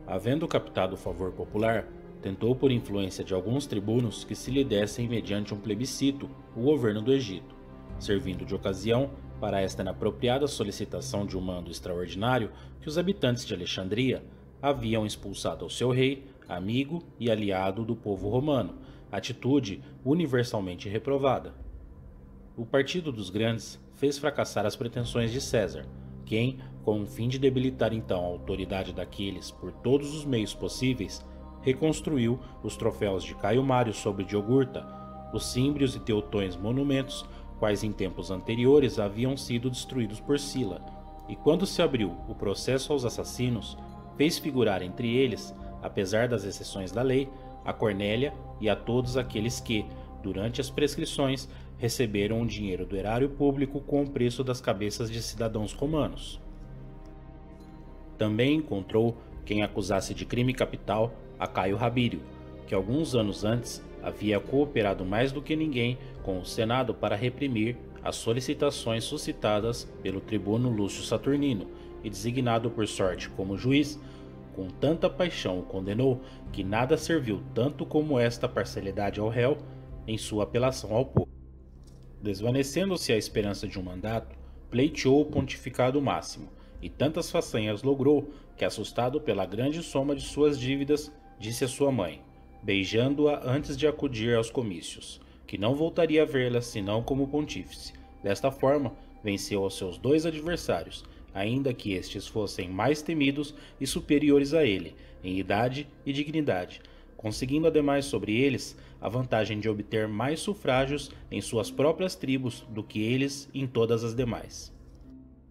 Havendo captado o favor popular, tentou por influência de alguns tribunos que se lhe dessem mediante um plebiscito o governo do Egito, servindo de ocasião para esta inapropriada solicitação de um mando extraordinário que os habitantes de Alexandria haviam expulsado ao seu rei, amigo e aliado do povo romano, atitude universalmente reprovada. O Partido dos Grandes fez fracassar as pretensões de César, quem, com o fim de debilitar então a autoridade daqueles por todos os meios possíveis, reconstruiu os troféus de Caio Mário sobre Diogurta, os símbrios e teutões monumentos, quais em tempos anteriores haviam sido destruídos por Sila, e quando se abriu o processo aos assassinos, fez figurar entre eles, apesar das exceções da lei, a Cornélia e a todos aqueles que, durante as prescrições, receberam o dinheiro do erário público com o preço das cabeças de cidadãos romanos. Também encontrou quem acusasse de crime capital a Caio Rabírio, que alguns anos antes havia cooperado mais do que ninguém com o Senado para reprimir as solicitações suscitadas pelo tribuno Lúcio Saturnino e designado por sorte como juiz, com tanta paixão o condenou que nada serviu tanto como esta parcialidade ao réu em sua apelação ao povo. Desvanecendo-se a esperança de um mandato, pleiteou o pontificado máximo, e tantas façanhas logrou que, assustado pela grande soma de suas dívidas, disse a sua mãe, beijando-a antes de acudir aos comícios, que não voltaria a vê-la senão como pontífice. Desta forma, venceu aos seus dois adversários, ainda que estes fossem mais temidos e superiores a ele, em idade e dignidade, conseguindo ademais sobre eles a vantagem de obter mais sufrágios em suas próprias tribos do que eles em todas as demais.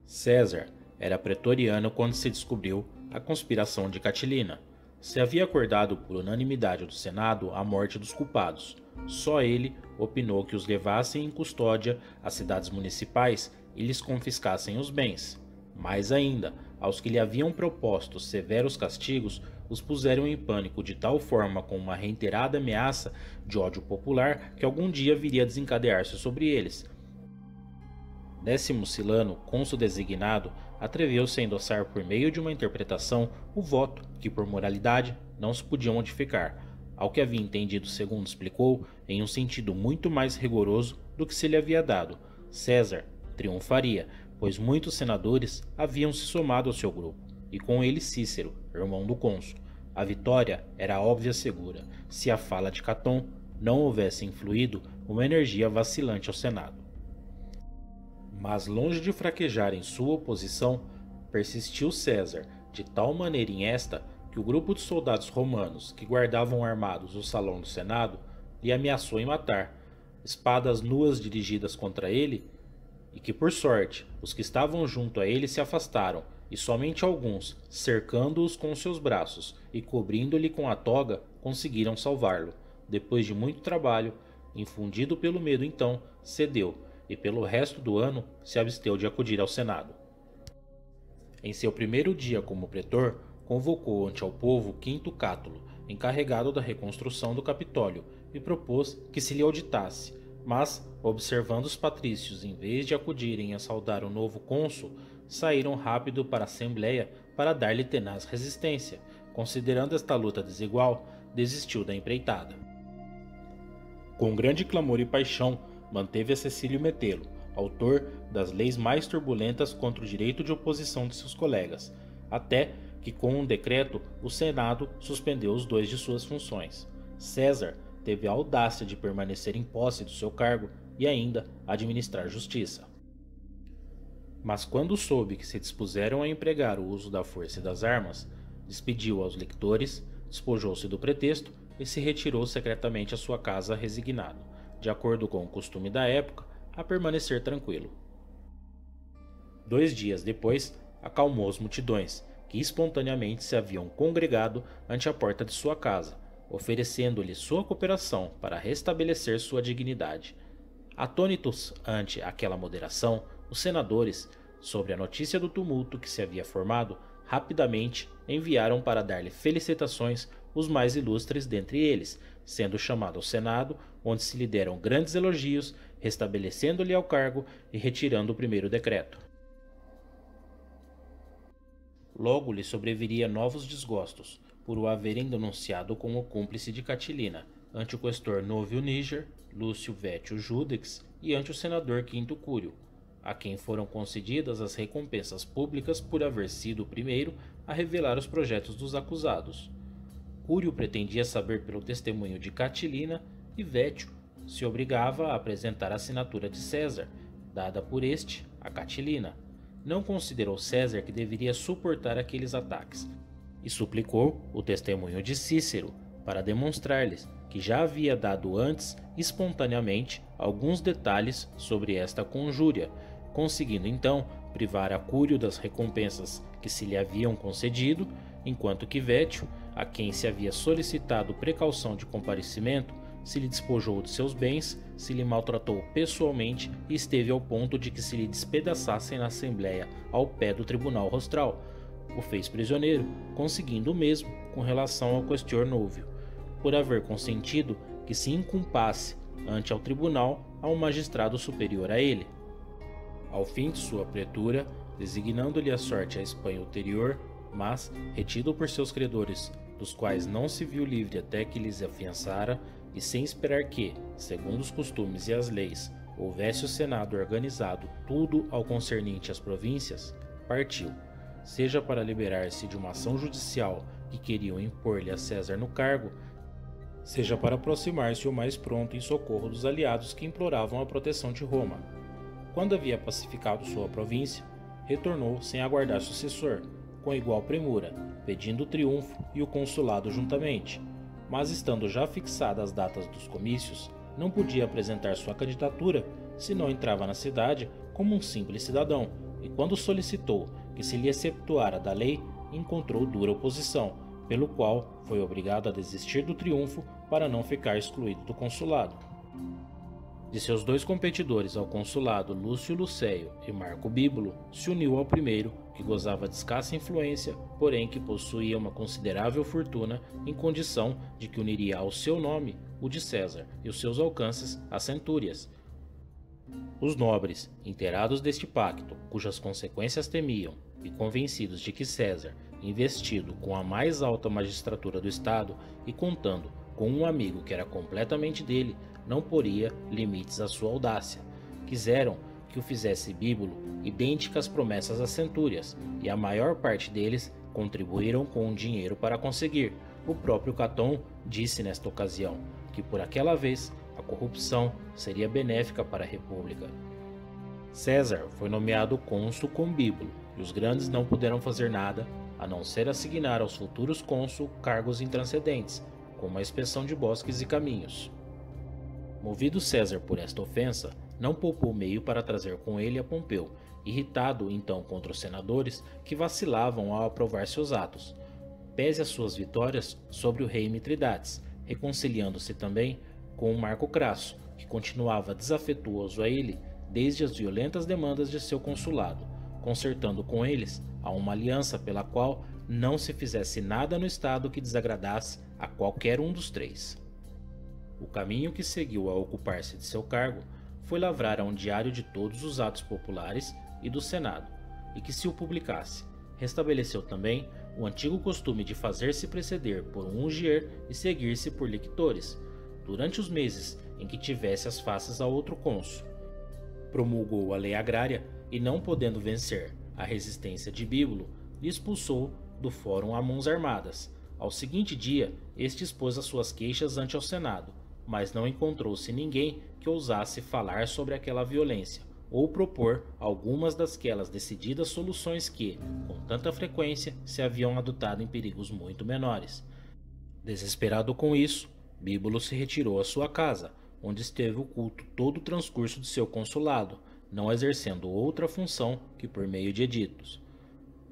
César era pretoriano quando se descobriu a conspiração de Catilina. Se havia acordado por unanimidade do Senado a morte dos culpados. Só ele opinou que os levassem em custódia às cidades municipais e lhes confiscassem os bens. Mais ainda, aos que lhe haviam proposto severos castigos, os puseram em pânico de tal forma com uma reiterada ameaça de ódio popular que algum dia viria a desencadear-se sobre eles. Décimo Silano, cônsul designado, atreveu-se a endossar por meio de uma interpretação o voto que, por moralidade, não se podia modificar, ao que havia entendido, segundo explicou, em um sentido muito mais rigoroso do que se lhe havia dado. César triunfaria, pois muitos senadores haviam se somado ao seu grupo, e com ele Cícero, irmão do cônsul. A vitória era óbvia e segura, se a fala de Caton não houvesse influído uma energia vacilante ao Senado. Mas longe de fraquejar em sua oposição, persistiu César, de tal maneira em esta, que o grupo de soldados romanos que guardavam armados o salão do Senado lhe ameaçou em matar, espadas nuas dirigidas contra ele, e que por sorte os que estavam junto a ele se afastaram, e somente alguns, cercando-os com seus braços e cobrindo-lhe com a toga, conseguiram salvá-lo. Depois de muito trabalho, infundido pelo medo então, cedeu, e pelo resto do ano se absteu de acudir ao Senado. Em seu primeiro dia como pretor, convocou ante ao povo Quinto Cátulo, encarregado da reconstrução do Capitólio, e propôs que se lhe auditasse, mas, observando os patrícios, em vez de acudirem a saudar o novo cônsul, saíram rápido para a Assembleia para dar-lhe tenaz resistência. Considerando esta luta desigual, desistiu da empreitada. Com grande clamor e paixão, manteve a Cecílio Metelo, autor das leis mais turbulentas contra o direito de oposição de seus colegas, até que com um decreto o Senado suspendeu os dois de suas funções. César teve a audácia de permanecer em posse do seu cargo e ainda administrar justiça. Mas quando soube que se dispuseram a empregar o uso da força e das armas, despediu aos lictores, despojou-se do pretexto e se retirou secretamente à sua casa resignado, de acordo com o costume da época, a permanecer tranquilo. 2 dias depois, acalmou as multidões, que espontaneamente se haviam congregado ante a porta de sua casa, oferecendo-lhe sua cooperação para restabelecer sua dignidade. Atônitos ante aquela moderação, os senadores, sobre a notícia do tumulto que se havia formado, rapidamente enviaram para dar-lhe felicitações os mais ilustres dentre eles, sendo chamado ao Senado, onde se lhe deram grandes elogios, restabelecendo-lhe ao cargo e retirando o primeiro decreto. logo lhe sobreviria novos desgostos, por o haverem denunciado como cúmplice de Catilina, ante o questor Novio Níger, Lúcio Vetio Judex e ante o senador Quinto Cúrio, a quem foram concedidas as recompensas públicas por haver sido o primeiro a revelar os projetos dos acusados. Cúrio pretendia saber pelo testemunho de Catilina e Vetio se obrigava a apresentar a assinatura de César, dada por este a Catilina. Não considerou César que deveria suportar aqueles ataques e suplicou o testemunho de Cícero para demonstrar-lhes que já havia dado antes, espontaneamente, alguns detalhes sobre esta conjúria, conseguindo então privar a Cúrio das recompensas que se lhe haviam concedido, enquanto que Vetio, a quem se havia solicitado precaução de comparecimento, se lhe despojou de seus bens, se lhe maltratou pessoalmente e esteve ao ponto de que se lhe despedaçassem na assembleia ao pé do tribunal rostral. O fez prisioneiro, conseguindo o mesmo com relação ao questor Novio, por haver consentido que se inculpasse ante ao tribunal a um magistrado superior a ele. Ao fim de sua pretura, designando-lhe a sorte à Espanha ulterior, mas, retido por seus credores, dos quais não se viu livre até que lhes afiançara, e sem esperar que, segundo os costumes e as leis, houvesse o Senado organizado tudo ao concernente às províncias, partiu, seja para liberar-se de uma ação judicial que queriam impor-lhe a César no cargo, seja para aproximar-se o mais pronto em socorro dos aliados que imploravam a proteção de Roma. Quando havia pacificado sua província, retornou sem aguardar sucessor, com igual premura, pedindo o triunfo e o consulado juntamente, mas estando já fixadas as datas dos comícios, não podia apresentar sua candidatura se não entrava na cidade como um simples cidadão, e quando solicitou que se lhe exceptuara da lei, encontrou dura oposição, pelo qual foi obrigado a desistir do triunfo para não ficar excluído do consulado. De seus dois competidores ao consulado, Lúcio Lucéio e Marco Bíbulo, se uniu ao primeiro, que gozava de escassa influência, porém que possuía uma considerável fortuna, em condição de que uniria ao seu nome o de César e os seus alcances as centúrias. Os nobres, inteirados deste pacto, cujas consequências temiam, e convencidos de que César, investido com a mais alta magistratura do estado e contando com um amigo que era completamente dele, não poria limites à sua audácia. Quiseram que o fizesse Bíbulo, idênticas promessas às centúrias, e a maior parte deles contribuíram com dinheiro para conseguir. O próprio Caton disse nesta ocasião que por aquela vez a corrupção seria benéfica para a República. César foi nomeado cônsul com Bíbulo, e os grandes não puderam fazer nada a não ser assignar aos futuros cônsul cargos intranscendentes, como a inspeção de bosques e caminhos. Movido César por esta ofensa, não poupou meio para trazer com ele a Pompeu, irritado então contra os senadores que vacilavam ao aprovar seus atos, pese as suas vitórias sobre o rei Mitridates, reconciliando-se também com o Marco Crasso, que continuava desafetuoso a ele desde as violentas demandas de seu consulado, concertando com eles a uma aliança pela qual não se fizesse nada no estado que desagradasse a qualquer um dos três. O caminho que seguiu a ocupar-se de seu cargo foi lavrar a um diário de todos os atos populares e do Senado, e que se o publicasse. Restabeleceu também o antigo costume de fazer-se preceder por um ungier e seguir-se por lictores, durante os meses em que tivesse as faces a outro cônsul. Promulgou a lei agrária e, não podendo vencer a resistência de Bíbulo, lhe expulsou do fórum a mãos armadas. Ao seguinte dia, este expôs as suas queixas ante ao Senado, mas não encontrou-se ninguém que ousasse falar sobre aquela violência, ou propor algumas dasquelas decididas soluções que, com tanta frequência, se haviam adotado em perigos muito menores. Desesperado com isso, Bíbulo se retirou à sua casa, onde esteve oculto todo o transcurso de seu consulado, não exercendo outra função que por meio de editos.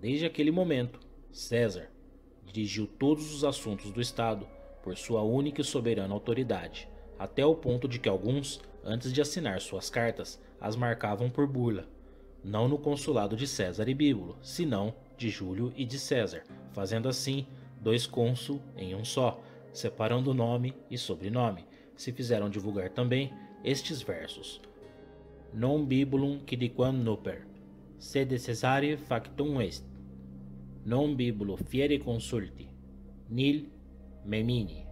Desde aquele momento, César dirigiu todos os assuntos do Estado por sua única e soberana autoridade, até o ponto de que alguns, antes de assinar suas cartas, as marcavam por bula, não no consulado de César e Bíbulo, senão de Júlio e de César, fazendo assim dois cônsul em um só, separando nome e sobrenome. Se fizeram divulgar também estes versos: Non bibulum quidquam noper, sed Caesare factum est. non bibulo fieri consulti, nil memini.